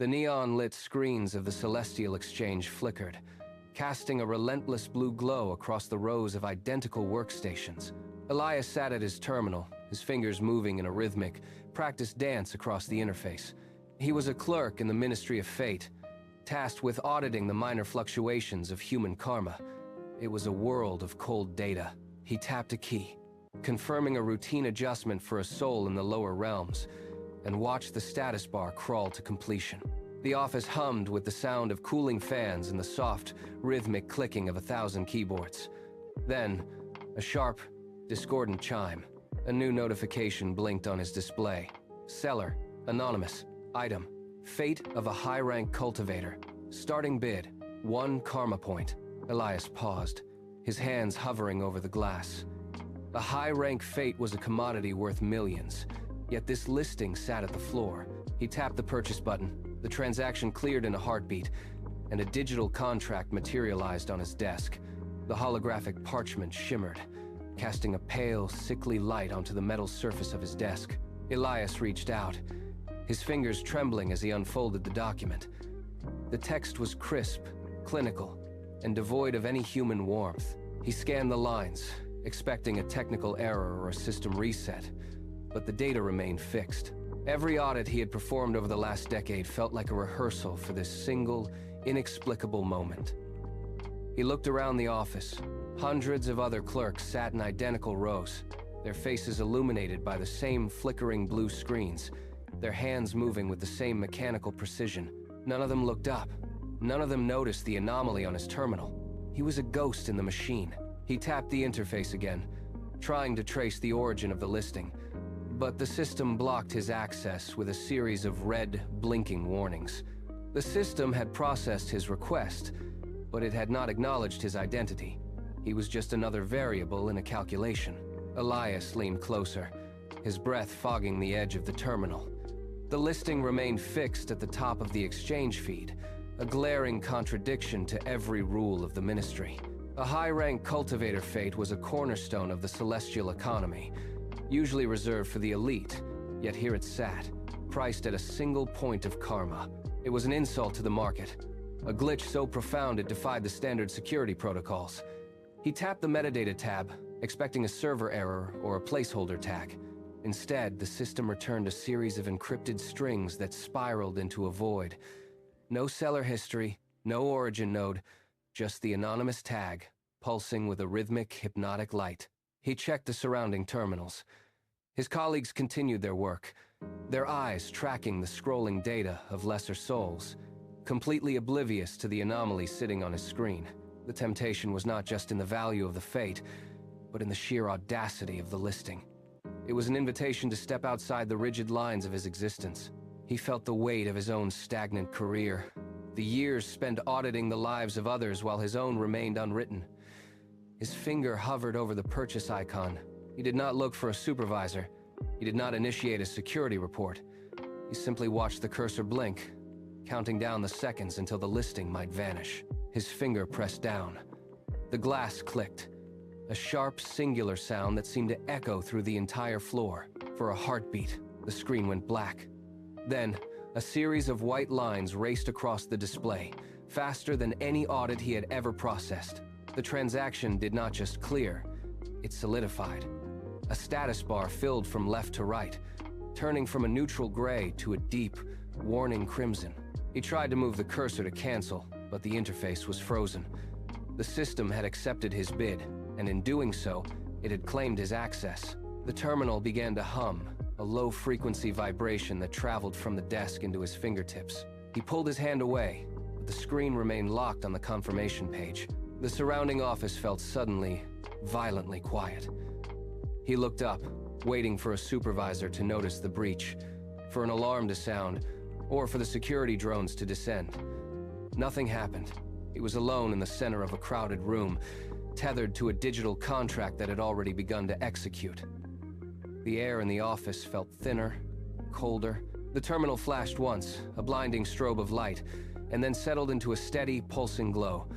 The neon-lit screens of the Celestial Exchange flickered, casting a relentless blue glow across the rows of identical workstations. Elias sat at his terminal, his fingers moving in a rhythmic, practiced dance across the interface. He was a clerk in the Ministry of Fate, tasked with auditing the minor fluctuations of human karma. It was a world of cold data. He tapped a key, confirming a routine adjustment for a soul in the lower realms, and watched the status bar crawl to completion. The office hummed with the sound of cooling fans and the soft, rhythmic clicking of 1,000 keyboards. Then, a sharp, discordant chime. A new notification blinked on his display. Seller, anonymous, item, fate of a high-rank cultivator. Starting bid, 1 karma point. Elias paused, his hands hovering over the glass. A high-rank fate was a commodity worth millions, yet this listing sat at the floor. He tapped the purchase button. The transaction cleared in a heartbeat, and a digital contract materialized on his desk. The holographic parchment shimmered, casting a pale, sickly light onto the metal surface of his desk. Elias reached out, his fingers trembling as he unfolded the document. The text was crisp, clinical, and devoid of any human warmth. He scanned the lines, expecting a technical error or a system reset, but the data remained fixed. Every audit he had performed over the last decade felt like a rehearsal for this single, inexplicable moment. He looked around the office. Hundreds of other clerks sat in identical rows, their faces illuminated by the same flickering blue screens, their hands moving with the same mechanical precision. None of them looked up. None of them noticed the anomaly on his terminal. He was a ghost in the machine. He tapped the interface again, trying to trace the origin of the listing. But the system blocked his access with a series of red, blinking warnings. The system had processed his request, but it had not acknowledged his identity. He was just another variable in a calculation. Elias leaned closer, his breath fogging the edge of the terminal. The listing remained fixed at the top of the exchange feed, a glaring contradiction to every rule of the ministry. A high-rank cultivator fate was a cornerstone of the celestial economy, usually reserved for the elite, yet here it sat, priced at a single point of karma. It was an insult to the market, a glitch so profound it defied the standard security protocols. He tapped the metadata tab, expecting a server error or a placeholder tag. Instead, the system returned a series of encrypted strings that spiraled into a void. No seller history, no origin node, just the anonymous tag, pulsing with a rhythmic, hypnotic light. He checked the surrounding terminals. His colleagues continued their work, their eyes tracking the scrolling data of lesser souls, completely oblivious to the anomaly sitting on his screen. The temptation was not just in the value of the fate, but in the sheer audacity of the listing. It was an invitation to step outside the rigid lines of his existence. He felt the weight of his own stagnant career, the years spent auditing the lives of others while his own remained unwritten. His finger hovered over the purchase icon. He did not look for a supervisor. He did not initiate a security report. He simply watched the cursor blink, counting down the seconds until the listing might vanish. His finger pressed down. The glass clicked, a sharp, singular sound that seemed to echo through the entire floor. For a heartbeat, the screen went black. Then, a series of white lines raced across the display, faster than any audit he had ever processed. The transaction did not just clear, it solidified. A status bar filled from left to right, turning from a neutral gray to a deep, warning crimson. He tried to move the cursor to cancel, but the interface was frozen. The system had accepted his bid, and in doing so, it had claimed his access. The terminal began to hum, a low-frequency vibration that traveled from the desk into his fingertips. He pulled his hand away, but the screen remained locked on the confirmation page. The surrounding office felt suddenly, violently quiet. He looked up, waiting for a supervisor to notice the breach, for an alarm to sound, or for the security drones to descend. Nothing happened. He was alone in the center of a crowded room, tethered to a digital contract that had already begun to execute. The air in the office felt thinner, colder. The terminal flashed once, a blinding strobe of light, and then settled into a steady, pulsing glow.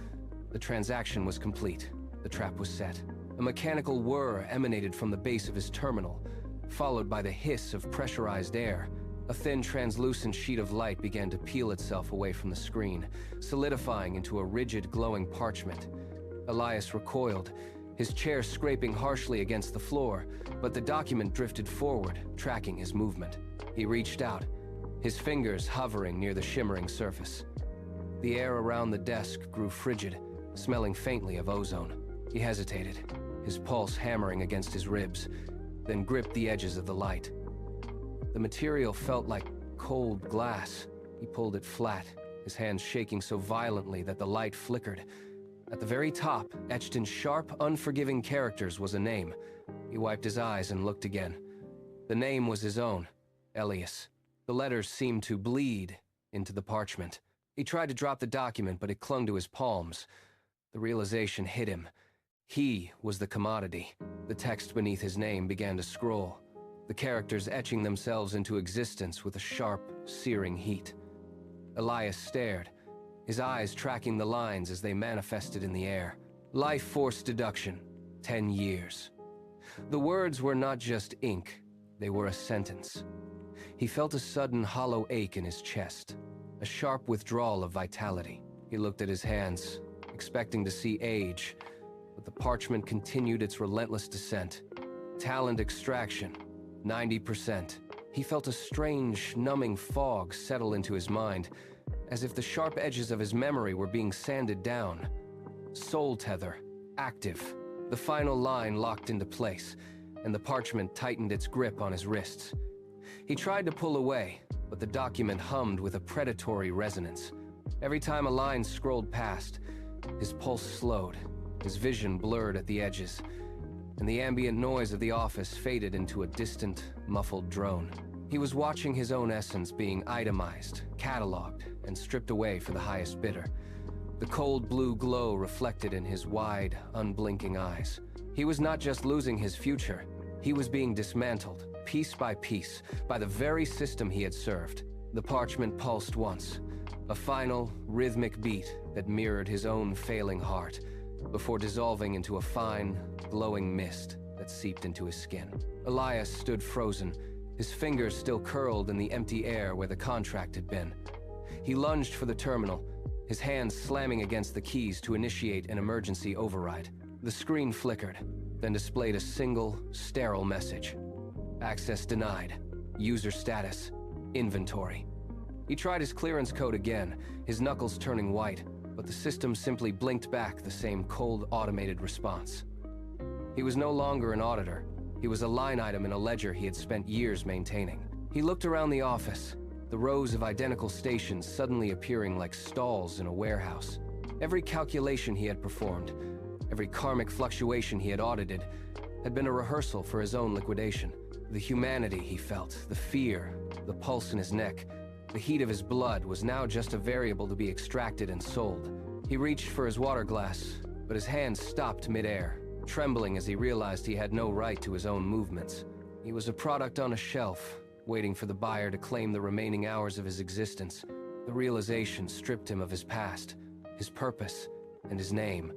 The transaction was complete. The trap was set. A mechanical whir emanated from the base of his terminal, followed by the hiss of pressurized air. A thin, translucent sheet of light began to peel itself away from the screen, solidifying into a rigid, glowing parchment. Elias recoiled, his chair scraping harshly against the floor, but the document drifted forward, tracking his movement. He reached out, his fingers hovering near the shimmering surface. The air around the desk grew frigid, smelling faintly of ozone. He hesitated, his pulse hammering against his ribs, then gripped the edges of the light. The material felt like cold glass. He pulled it flat, his hands shaking so violently that the light flickered. At the very top, etched in sharp, unforgiving characters, was a name. He wiped his eyes and looked again. The name was his own, Elias. The letters seemed to bleed into the parchment. He tried to drop the document, but it clung to his palms. The realization hit him. He was the commodity. The text beneath his name began to scroll, the characters etching themselves into existence with a sharp, searing heat. Elias stared, his eyes tracking the lines as they manifested in the air. Life force deduction, 10 years. The words were not just ink, they were a sentence. He felt a sudden hollow ache in his chest, a sharp withdrawal of vitality. He looked at his hands, expecting to see age, but the parchment continued its relentless descent. Talent extraction, 90%. He felt a strange, numbing fog settle into his mind, as if the sharp edges of his memory were being sanded down. Soul tether, active. The final line locked into place, and the parchment tightened its grip on his wrists. He tried to pull away, but the document hummed with a predatory resonance. Every time a line scrolled past, his pulse slowed, his vision blurred at the edges, and the ambient noise of the office faded into a distant, muffled drone. He was watching his own essence being itemized, cataloged, and stripped away for the highest bidder. The cold blue glow reflected in his wide, unblinking eyes. He was not just losing his future, he was being dismantled, piece by piece, by the very system he had served. The parchment pulsed once, a final, rhythmic beat that mirrored his own failing heart, before dissolving into a fine, glowing mist that seeped into his skin. Elias stood frozen, his fingers still curled in the empty air where the contract had been. He lunged for the terminal, his hands slamming against the keys to initiate an emergency override. The screen flickered, then displayed a single, sterile message. Access denied. User status. Inventory. He tried his clearance code again, his knuckles turning white, but the system simply blinked back the same cold, automated response. He was no longer an auditor. He was a line item in a ledger he had spent years maintaining. He looked around the office, the rows of identical stations suddenly appearing like stalls in a warehouse. Every calculation he had performed, every karmic fluctuation he had audited, had been a rehearsal for his own liquidation. The humanity he felt, the fear, the pulse in his neck, the heat of his blood was now just a variable to be extracted and sold. He reached for his water glass, but his hands stopped mid-air, trembling as he realized he had no right to his own movements. He was a product on a shelf, waiting for the buyer to claim the remaining hours of his existence. The realization stripped him of his past, his purpose, and his name,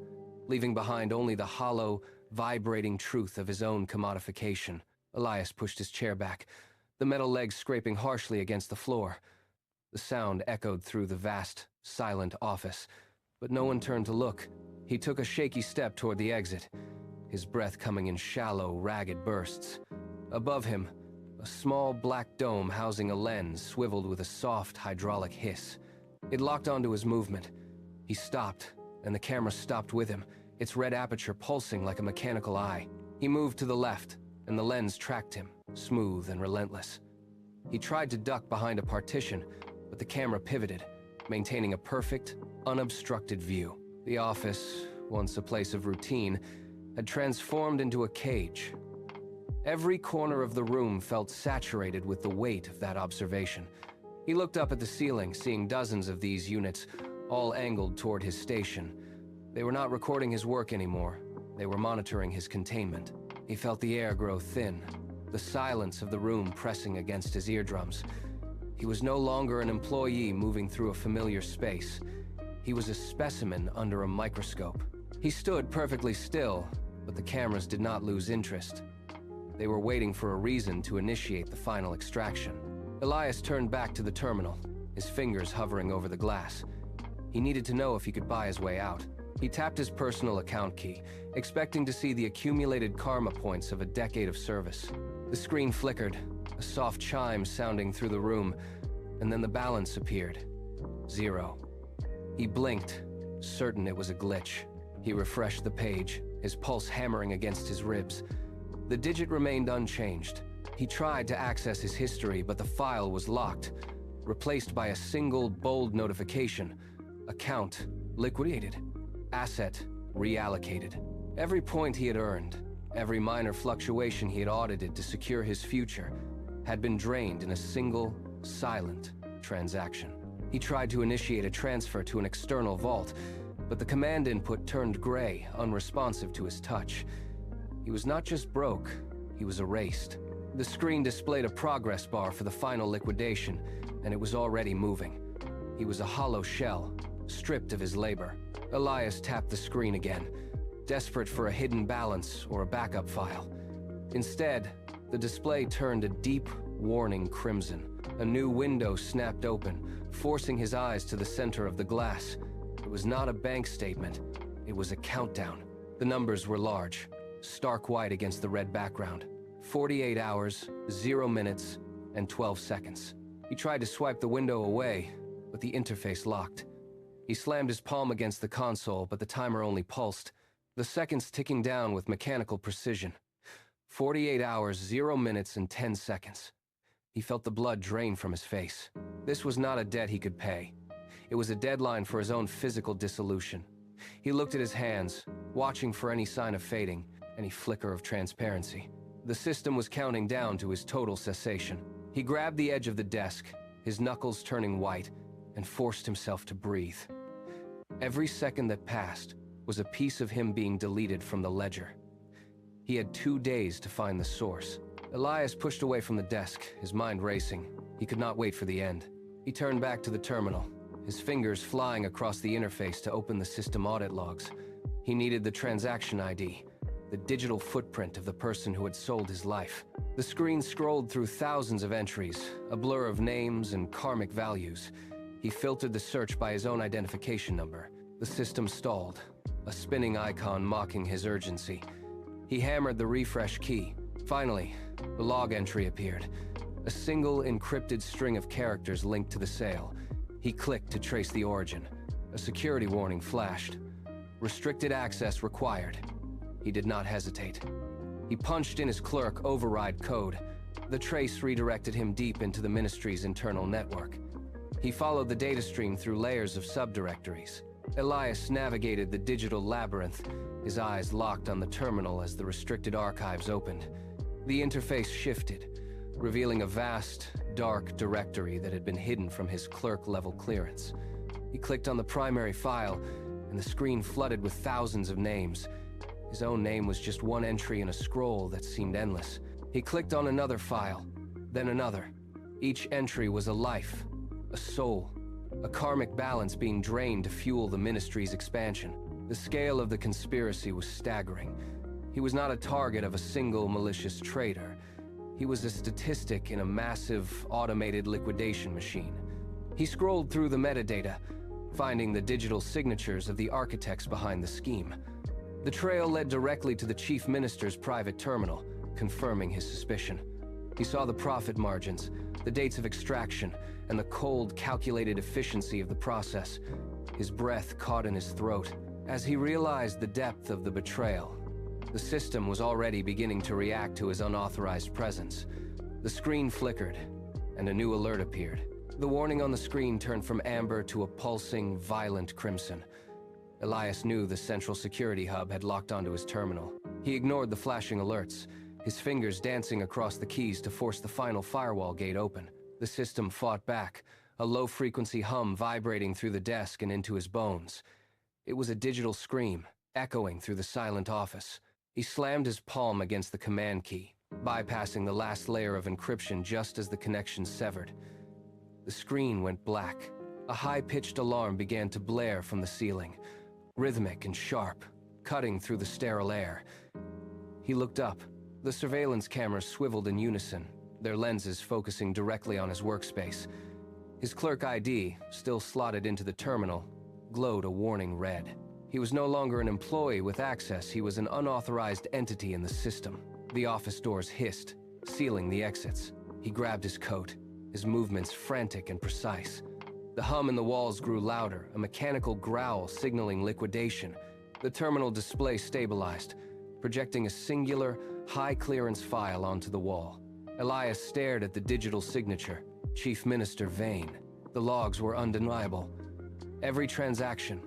leaving behind only the hollow, vibrating truth of his own commodification. Elias pushed his chair back, the metal legs scraping harshly against the floor. The sound echoed through the vast, silent office, but no one turned to look. He took a shaky step toward the exit, his breath coming in shallow, ragged bursts. Above him, a small black dome housing a lens swiveled with a soft, hydraulic hiss. It locked onto his movement. He stopped, and the camera stopped with him, its red aperture pulsing like a mechanical eye. He moved to the left, and the lens tracked him, smooth and relentless. He tried to duck behind a partition, but the camera pivoted, maintaining a perfect, unobstructed view. The office, once a place of routine, had transformed into a cage. Every corner of the room felt saturated with the weight of that observation. He looked up at the ceiling, seeing dozens of these units, all angled toward his station. They were not recording his work anymore. They were monitoring his containment. He felt the air grow thin, the silence of the room pressing against his eardrums. He was no longer an employee moving through a familiar space. He was a specimen under a microscope. He stood perfectly still, but the cameras did not lose interest. They were waiting for a reason to initiate the final extraction. Elias turned back to the terminal, his fingers hovering over the glass. He needed to know if he could buy his way out. He tapped his personal account key, expecting to see the accumulated karma points of a decade of service. The screen flickered, a soft chime sounding through the room, and then the balance appeared. 0. He blinked, certain it was a glitch. He refreshed the page, his pulse hammering against his ribs. The digit remained unchanged. He tried to access his history, but the file was locked, replaced by a single bold notification. Account liquidated. Asset reallocated. Every point he had earned, every minor fluctuation he had audited to secure his future, had been drained in a single, silent transaction. He tried to initiate a transfer to an external vault, but the command input turned gray, unresponsive to his touch. He was not just broke, he was erased. The screen displayed a progress bar for the final liquidation, and it was already moving. He was a hollow shell, stripped of his labor. Elias tapped the screen again, desperate for a hidden balance or a backup file. Instead, the display turned a deep, warning crimson. A new window snapped open, forcing his eyes to the center of the glass. It was not a bank statement, it was a countdown. The numbers were large, stark white against the red background. 48 hours, 0 minutes, and 12 seconds. He tried to swipe the window away, but the interface locked. He slammed his palm against the console, but the timer only pulsed, the seconds ticking down with mechanical precision. 48 hours, 0 minutes, and 10 seconds. He felt the blood drain from his face. This was not a debt he could pay. It was a deadline for his own physical dissolution. He looked at his hands, watching for any sign of fading, any flicker of transparency. The system was counting down to his total cessation. He grabbed the edge of the desk, his knuckles turning white, and forced himself to breathe. Every second that passed was a piece of him being deleted from the ledger. He had 2 days to find the source. Elias pushed away from the desk, his mind racing. He could not wait for the end. He turned back to the terminal, his fingers flying across the interface to open the system audit logs. He needed the transaction ID, the digital footprint of the person who had sold his life. The screen scrolled through thousands of entries, a blur of names and karmic values. He filtered the search by his own identification number. The system stalled, a spinning icon mocking his urgency. He hammered the refresh key. Finally, the log entry appeared, a single encrypted string of characters linked to the sale. He clicked to trace the origin. A security warning flashed. Restricted access required. He did not hesitate. He punched in his clerk override code. The trace redirected him deep into the ministry's internal network. He followed the data stream through layers of subdirectories. Elias navigated the digital labyrinth, his eyes locked on the terminal as the restricted archives opened. The interface shifted, revealing a vast, dark directory that had been hidden from his clerk-level clearance. He clicked on the primary file, and the screen flooded with thousands of names. His own name was just one entry in a scroll that seemed endless. He clicked on another file, then another. Each entry was a life, a soul, a karmic balance being drained to fuel the ministry's expansion. The scale of the conspiracy was staggering. He was not a target of a single malicious traitor. He was a statistic in a massive, automated liquidation machine. He scrolled through the metadata, finding the digital signatures of the architects behind the scheme. The trail led directly to the chief minister's private terminal, confirming his suspicion. He saw the profit margins, the dates of extraction, and the cold, calculated efficiency of the process. His breath caught in his throat. As he realized the depth of the betrayal, the system was already beginning to react to his unauthorized presence. The screen flickered, and a new alert appeared. The warning on the screen turned from amber to a pulsing, violent crimson. Elias knew the central security hub had locked onto his terminal. He ignored the flashing alerts, his fingers dancing across the keys to force the final firewall gate open. The system fought back, a low-frequency hum vibrating through the desk and into his bones. It was a digital scream, echoing through the silent office. He slammed his palm against the command key, bypassing the last layer of encryption just as the connection severed. The screen went black. A high-pitched alarm began to blare from the ceiling, rhythmic and sharp, cutting through the sterile air. He looked up. The surveillance cameras swiveled in unison, their lenses focusing directly on his workspace. His clerk ID, still slotted into the terminal, glowed a warning red. He was no longer an employee with access, he was an unauthorized entity in the system. The office doors hissed, sealing the exits. He grabbed his coat, his movements frantic and precise. The hum in the walls grew louder, a mechanical growl signaling liquidation. The terminal display stabilized, projecting a singular, high-clearance file onto the wall. Elias stared at the digital signature, Chief Minister Vane. The logs were undeniable. Every transaction,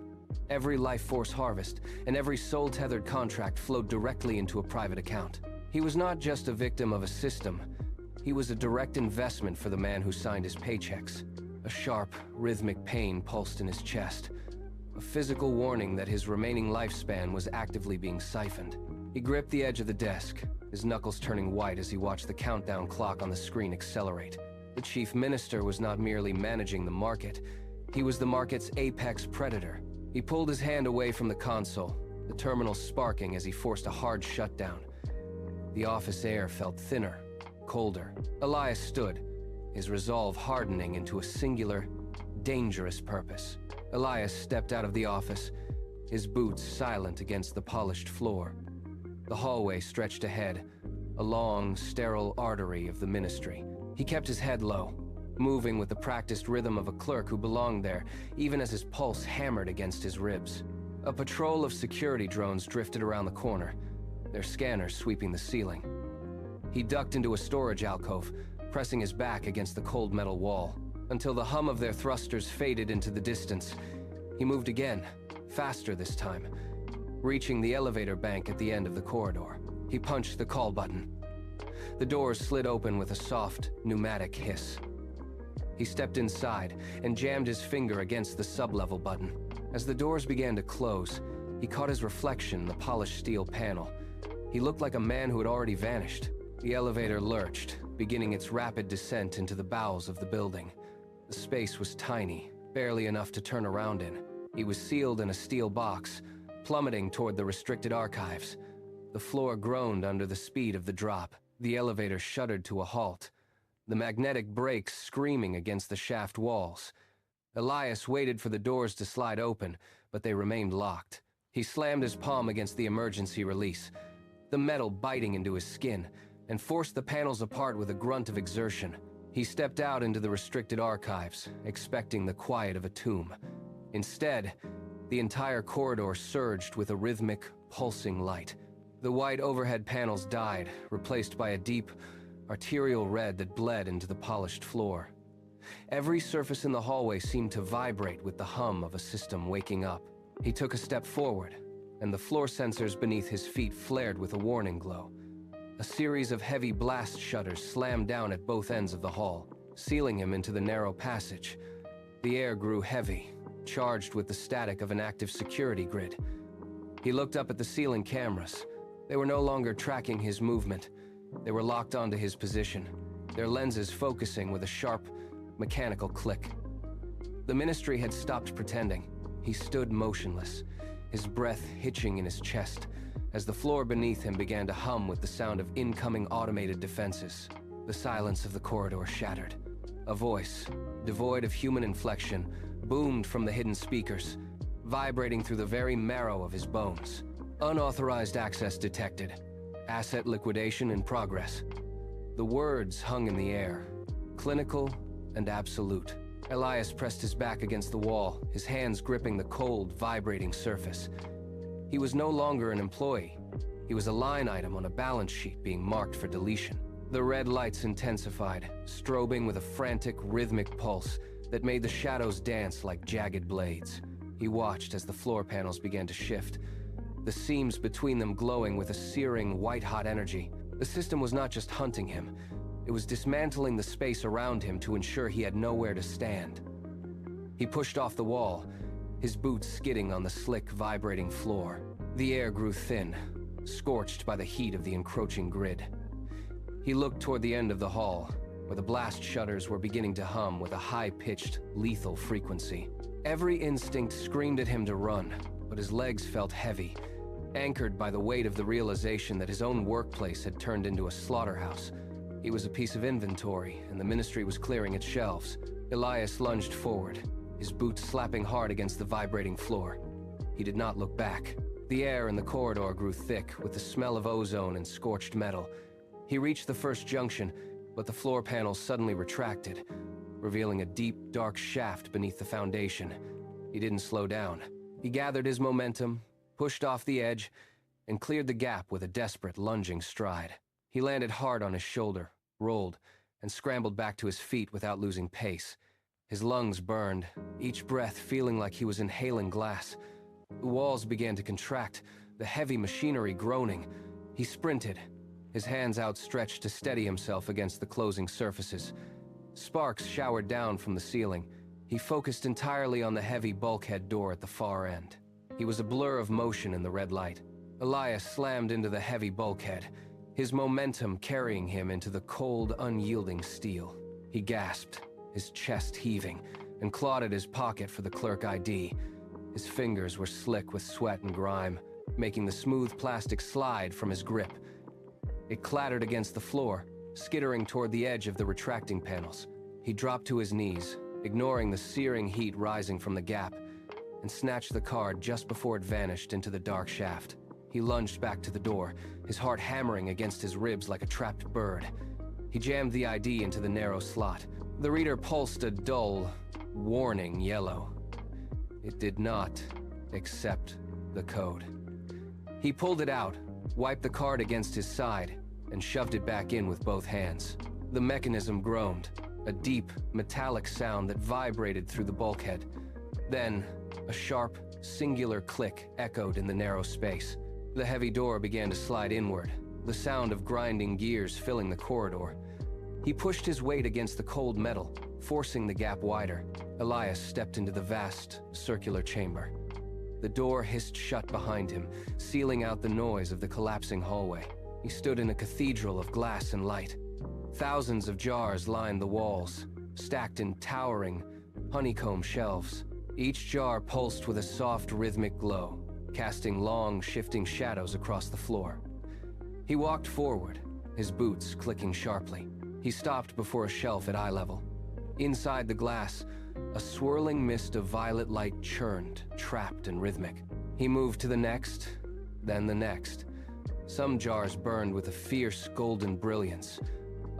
every life force harvest, and every soul-tethered contract flowed directly into a private account. He was not just a victim of a system, he was a direct investment for the man who signed his paychecks. A sharp, rhythmic pain pulsed in his chest, a physical warning that his remaining lifespan was actively being siphoned. He gripped the edge of the desk, his knuckles turning white as he watched the countdown clock on the screen accelerate. The chief minister was not merely managing the market, he was the market's apex predator. He pulled his hand away from the console, the terminal sparking as he forced a hard shutdown. The office air felt thinner, colder. Elias stood, his resolve hardening into a singular, dangerous purpose. Elias stepped out of the office, his boots silent against the polished floor. The hallway stretched ahead, a long, sterile artery of the ministry. He kept his head low, moving with the practiced rhythm of a clerk who belonged there, even as his pulse hammered against his ribs. A patrol of security drones drifted around the corner, their scanners sweeping the ceiling. He ducked into a storage alcove, pressing his back against the cold metal wall, until the hum of their thrusters faded into the distance. He moved again, faster this time, reaching the elevator bank at the end of the corridor. He punched the call button. The doors slid open with a soft, pneumatic hiss. He stepped inside and jammed his finger against the sub-level button. As the doors began to close, he caught his reflection in the polished steel panel. He looked like a man who had already vanished. The elevator lurched, beginning its rapid descent into the bowels of the building. The space was tiny, barely enough to turn around in. He was sealed in a steel box, plummeting toward the restricted archives. The floor groaned under the speed of the drop. The elevator shuddered to a halt, the magnetic brakes screaming against the shaft walls. Elias waited for the doors to slide open, but they remained locked. He slammed his palm against the emergency release, the metal biting into his skin, and forced the panels apart with a grunt of exertion. He stepped out into the restricted archives, expecting the quiet of a tomb. Instead, the entire corridor surged with a rhythmic, pulsing light. The white overhead panels died, replaced by a deep, arterial red that bled into the polished floor. Every surface in the hallway seemed to vibrate with the hum of a system waking up. He took a step forward, and the floor sensors beneath his feet flared with a warning glow. A series of heavy blast shutters slammed down at both ends of the hall, sealing him into the narrow passage. The air grew heavy, charged with the static of an active security grid. He looked up at the ceiling cameras. They were no longer tracking his movement. They were locked onto his position, their lenses focusing with a sharp, mechanical click. The ministry had stopped pretending. He stood motionless, his breath hitching in his chest, as the floor beneath him began to hum with the sound of incoming automated defenses. The silence of the corridor shattered. A voice, devoid of human inflection, boomed from the hidden speakers, vibrating through the very marrow of his bones. Unauthorized access detected. Asset liquidation in progress. The words hung in the air, clinical and absolute. Elias pressed his back against the wall, his hands gripping the cold, vibrating surface. He was no longer an employee. He was a line item on a balance sheet being marked for deletion. The red lights intensified, strobing with a frantic, rhythmic pulse that made the shadows dance like jagged blades. He watched as the floor panels began to shift, the seams between them glowing with a searing, white-hot energy. The system was not just hunting him. It was dismantling the space around him to ensure he had nowhere to stand. He pushed off the wall, his boots skidding on the slick, vibrating floor. The air grew thin, scorched by the heat of the encroaching grid. He looked toward the end of the hall, where the blast shutters were beginning to hum with a high-pitched, lethal frequency. Every instinct screamed at him to run, but his legs felt heavy, anchored by the weight of the realization that his own workplace had turned into a slaughterhouse. He was a piece of inventory, and the ministry was clearing its shelves. Elias lunged forward, his boots slapping hard against the vibrating floor. He did not look back. The air in the corridor grew thick, with the smell of ozone and scorched metal. He reached the first junction, but the floor panel suddenly retracted, revealing a deep, dark shaft beneath the foundation. He didn't slow down. He gathered his momentum, pushed off the edge, and cleared the gap with a desperate, lunging stride. He landed hard on his shoulder, rolled, and scrambled back to his feet without losing pace. His lungs burned, each breath feeling like he was inhaling glass. The walls began to contract, the heavy machinery groaning. He sprinted, his hands outstretched to steady himself against the closing surfaces. Sparks showered down from the ceiling. He focused entirely on the heavy bulkhead door at the far end. He was a blur of motion in the red light. Elias slammed into the heavy bulkhead, his momentum carrying him into the cold, unyielding steel. He gasped, his chest heaving, and clawed at his pocket for the clerk ID. His fingers were slick with sweat and grime, making the smooth plastic slide from his grip. It clattered against the floor, skittering toward the edge of the retracting panels. He dropped to his knees, ignoring the searing heat rising from the gap, and snatched the card just before it vanished into the dark shaft. He lunged back to the door, his heart hammering against his ribs like a trapped bird. He jammed the ID into the narrow slot. The reader pulsed a dull, warning yellow. It did not accept the code. He pulled it out, wiped the card against his side, and shoved it back in with both hands. The mechanism groaned, a deep, metallic sound that vibrated through the bulkhead. Then, a sharp, singular click echoed in the narrow space. The heavy door began to slide inward, the sound of grinding gears filling the corridor. He pushed his weight against the cold metal, forcing the gap wider. Elias stepped into the vast, circular chamber. The door hissed shut behind him, sealing out the noise of the collapsing hallway. He stood in a cathedral of glass and light. Thousands of jars lined the walls, stacked in towering, honeycomb shelves. Each jar pulsed with a soft, rhythmic glow, casting long, shifting shadows across the floor. He walked forward, his boots clicking sharply. He stopped before a shelf at eye level. Inside the glass, a swirling mist of violet light churned, trapped and rhythmic. He moved to the next, then the next. Some jars burned with a fierce golden brilliance.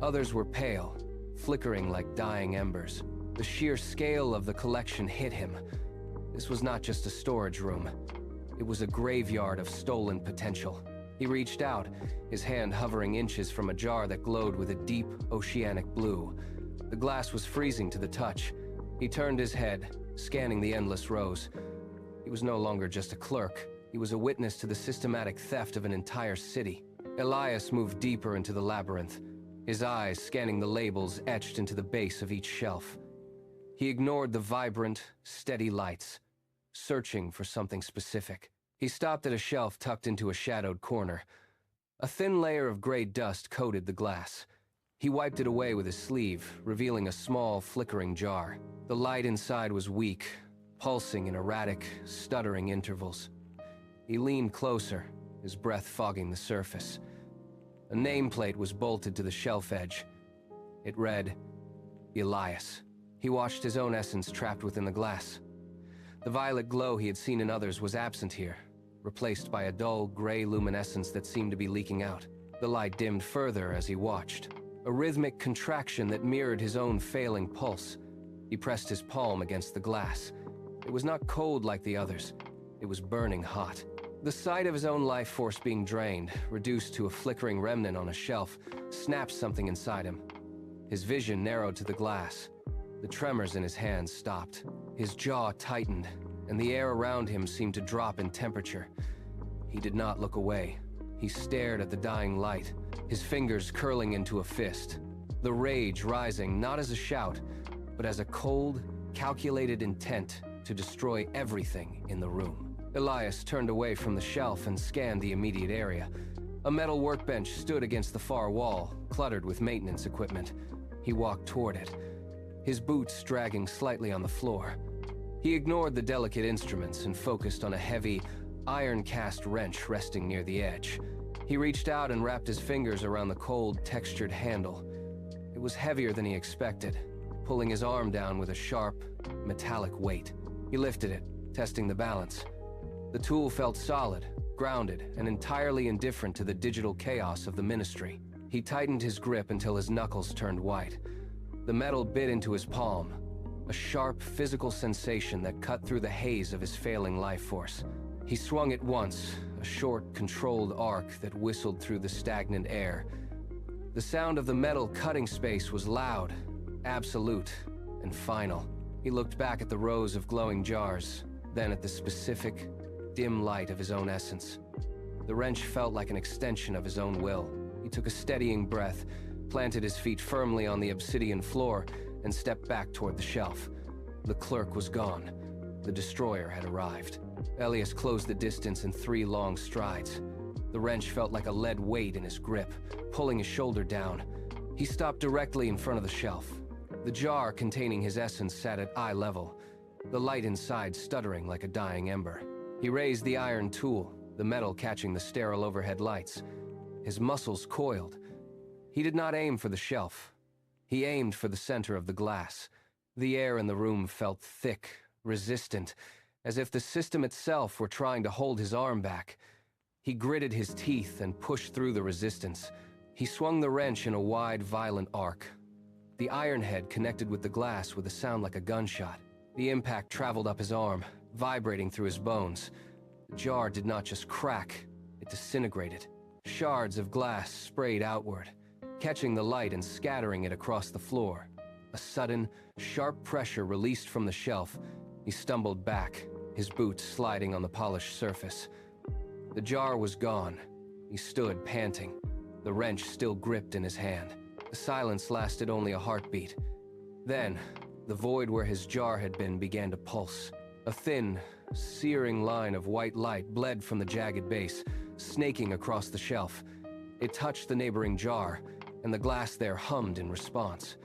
Others were pale, flickering like dying embers. The sheer scale of the collection hit him. This was not just a storage room. It was a graveyard of stolen potential. He reached out, his hand hovering inches from a jar that glowed with a deep, oceanic blue. The glass was freezing to the touch. He turned his head, scanning the endless rows. He was no longer just a clerk. He was a witness to the systematic theft of an entire city. Elias moved deeper into the labyrinth, his eyes scanning the labels etched into the base of each shelf. He ignored the vibrant, steady lights, searching for something specific. He stopped at a shelf tucked into a shadowed corner. A thin layer of gray dust coated the glass. He wiped it away with his sleeve, revealing a small, flickering jar. The light inside was weak, pulsing in erratic, stuttering intervals. He leaned closer, his breath fogging the surface. A nameplate was bolted to the shelf edge. It read, Elias. He watched his own essence trapped within the glass. The violet glow he had seen in others was absent here, replaced by a dull, gray luminescence that seemed to be leaking out. The light dimmed further as he watched, a rhythmic contraction that mirrored his own failing pulse. He pressed his palm against the glass. It was not cold like the others. It was burning hot. The sight of his own life force being drained, reduced to a flickering remnant on a shelf, snapped something inside him. His vision narrowed to the glass. The tremors in his hands stopped. His jaw tightened, and the air around him seemed to drop in temperature. He did not look away. He stared at the dying light, his fingers curling into a fist. The rage rising not as a shout, but as a cold, calculated intent to destroy everything in the room. Elias turned away from the shelf and scanned the immediate area. A metal workbench stood against the far wall, cluttered with maintenance equipment. He walked toward it, his boots dragging slightly on the floor. He ignored the delicate instruments and focused on a heavy, iron-cast wrench resting near the edge. He reached out and wrapped his fingers around the cold, textured handle. It was heavier than he expected, pulling his arm down with a sharp, metallic weight. He lifted it, testing the balance. The tool felt solid, grounded, and entirely indifferent to the digital chaos of the ministry. He tightened his grip until his knuckles turned white. The metal bit into his palm, a sharp physical sensation that cut through the haze of his failing life force. He swung it once, a short, controlled arc that whistled through the stagnant air. The sound of the metal cutting space was loud, absolute, and final. He looked back at the rows of glowing jars, then at the specific, dim light of his own essence. The wrench felt like an extension of his own will. He took a steadying breath, planted his feet firmly on the obsidian floor, and stepped back toward the shelf. The clerk was gone. The destroyer had arrived. Elias closed the distance in 3 long strides. The wrench felt like a lead weight in his grip, pulling his shoulder down. He stopped directly in front of the shelf. The jar containing his essence sat at eye level, the light inside stuttering like a dying ember. He raised the iron tool, the metal catching the sterile overhead lights. His muscles coiled. He did not aim for the shelf. He aimed for the center of the glass. The air in the room felt thick, resistant, as if the system itself were trying to hold his arm back. He gritted his teeth and pushed through the resistance. He swung the wrench in a wide, violent arc. The iron head connected with the glass with a sound like a gunshot. The impact traveled up his arm, vibrating through his bones. The jar did not just crack, it disintegrated. Shards of glass sprayed outward, catching the light and scattering it across the floor. A sudden, sharp pressure released from the shelf. He stumbled back, his boots sliding on the polished surface. The jar was gone. He stood, panting, the wrench still gripped in his hand. The silence lasted only a heartbeat. Then, the void where his jar had been began to pulse. A thin, searing line of white light bled from the jagged base, snaking across the shelf. It touched the neighboring jar, and the glass there hummed in response.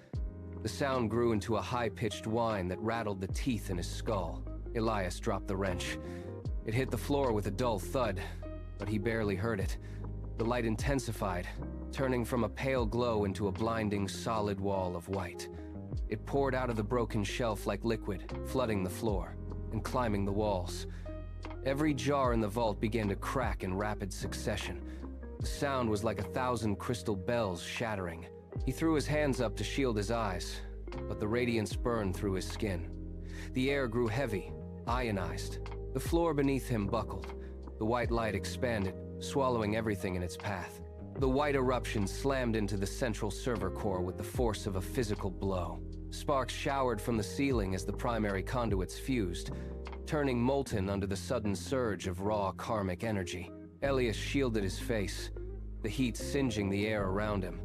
The sound grew into a high-pitched whine that rattled the teeth in his skull. Elias dropped the wrench. It hit the floor with a dull thud, but he barely heard it. The light intensified, turning from a pale glow into a blinding, solid wall of white. It poured out of the broken shelf like liquid, flooding the floor and climbing the walls. Every jar in the vault began to crack in rapid succession. The sound was like 1,000 crystal bells shattering. He threw his hands up to shield his eyes, but the radiance burned through his skin. The air grew heavy, ionized. The floor beneath him buckled. The white light expanded, swallowing everything in its path. The white eruption slammed into the central server core with the force of a physical blow. Sparks showered from the ceiling as the primary conduits fused, turning molten under the sudden surge of raw karmic energy. Elias shielded his face, the heat singeing the air around him.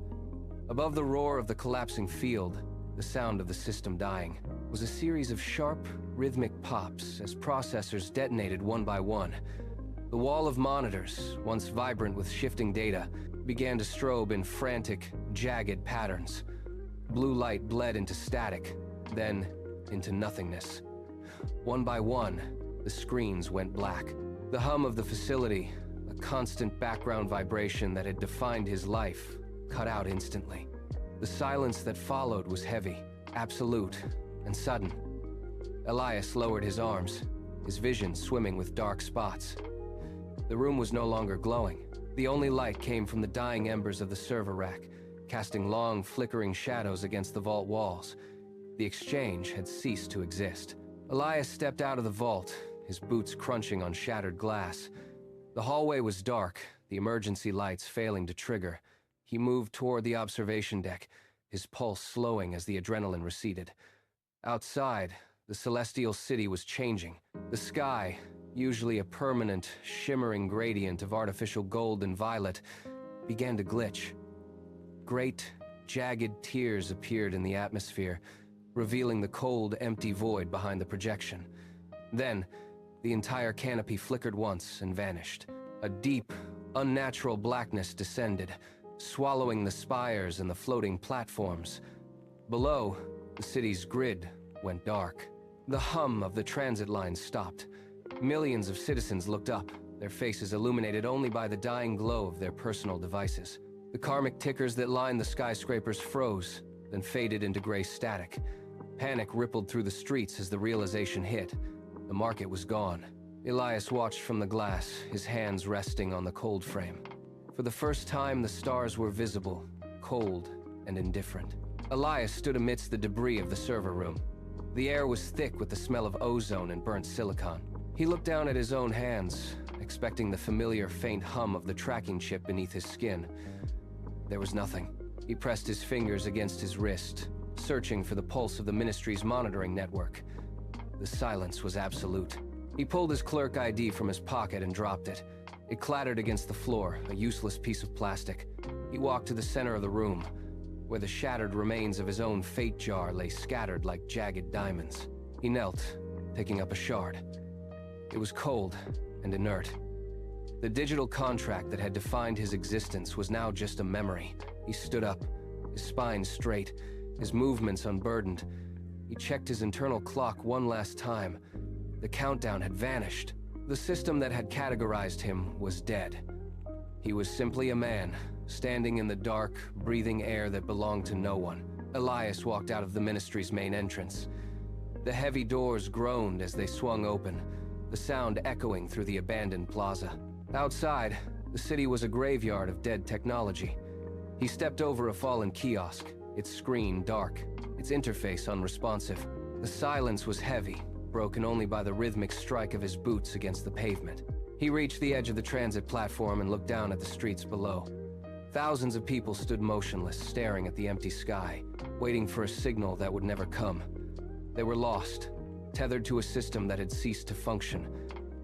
Above the roar of the collapsing field, the sound of the system dying, was a series of sharp, rhythmic pops as processors detonated one by one. The wall of monitors, once vibrant with shifting data, began to strobe in frantic, jagged patterns. Blue light bled into static, then into nothingness. One by one, the screens went black. The hum of the facility, a constant background vibration that had defined his life, cut out instantly. The silence that followed was heavy, absolute, and sudden. Elias lowered his arms, his vision swimming with dark spots. The room was no longer glowing. The only light came from the dying embers of the server rack, casting long, flickering shadows against the vault walls. The exchange had ceased to exist. Elias stepped out of the vault, his boots crunching on shattered glass. The hallway was dark, the emergency lights failing to trigger. He moved toward the observation deck, his pulse slowing as the adrenaline receded. Outside, the celestial city was changing. The sky, usually a permanent, shimmering gradient of artificial gold and violet, began to glitch. Great, jagged tears appeared in the atmosphere, revealing the cold, empty void behind the projection. Then, the entire canopy flickered once and vanished. A deep, unnatural blackness descended, swallowing the spires and the floating platforms. Below, the city's grid went dark. The hum of the transit lines stopped. Millions of citizens looked up, their faces illuminated only by the dying glow of their personal devices. The karmic tickers that lined the skyscrapers froze, then faded into gray static. Panic rippled through the streets as the realization hit. The market was gone. Elias watched from the glass, his hands resting on the cold frame. For the first time, the stars were visible, cold and indifferent. Elias stood amidst the debris of the server room. The air was thick with the smell of ozone and burnt silicon. He looked down at his own hands, expecting the familiar faint hum of the tracking chip beneath his skin. There was nothing. He pressed his fingers against his wrist, searching for the pulse of the ministry's monitoring network. The silence was absolute. He pulled his clerk ID from his pocket and dropped it. It clattered against the floor, a useless piece of plastic. He walked to the center of the room, where the shattered remains of his own fate jar lay scattered like jagged diamonds. He knelt, picking up a shard. It was cold and inert. The digital contract that had defined his existence was now just a memory. He stood up, his spine straight, his movements unburdened. He checked his internal clock one last time. The countdown had vanished. The system that had categorized him was dead. He was simply a man, standing in the dark, breathing air that belonged to no one. Elias walked out of the ministry's main entrance. The heavy doors groaned as they swung open, the sound echoing through the abandoned plaza. Outside, the city was a graveyard of dead technology. He stepped over a fallen kiosk, its screen dark, its interface unresponsive. The silence was heavy, broken only by the rhythmic strike of his boots against the pavement. He reached the edge of the transit platform and looked down at the streets below. Thousands of people stood motionless, staring at the empty sky, waiting for a signal that would never come. They were lost, tethered to a system that had ceased to function.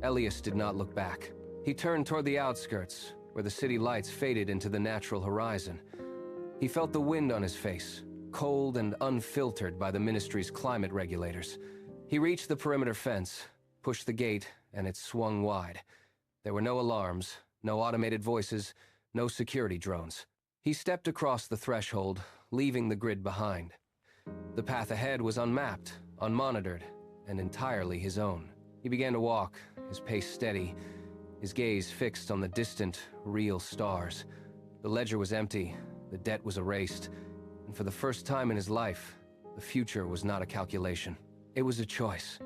Elias did not look back. He turned toward the outskirts, where the city lights faded into the natural horizon. He felt the wind on his face, cold and unfiltered by the ministry's climate regulators. He reached the perimeter fence, pushed the gate, and it swung wide. There were no alarms, no automated voices, no security drones. He stepped across the threshold, leaving the grid behind. The path ahead was unmapped, unmonitored, and entirely his own. He began to walk, his pace steady, his gaze fixed on the distant, real stars. The ledger was empty, the debt was erased, and for the first time in his life, the future was not a calculation. It was a choice.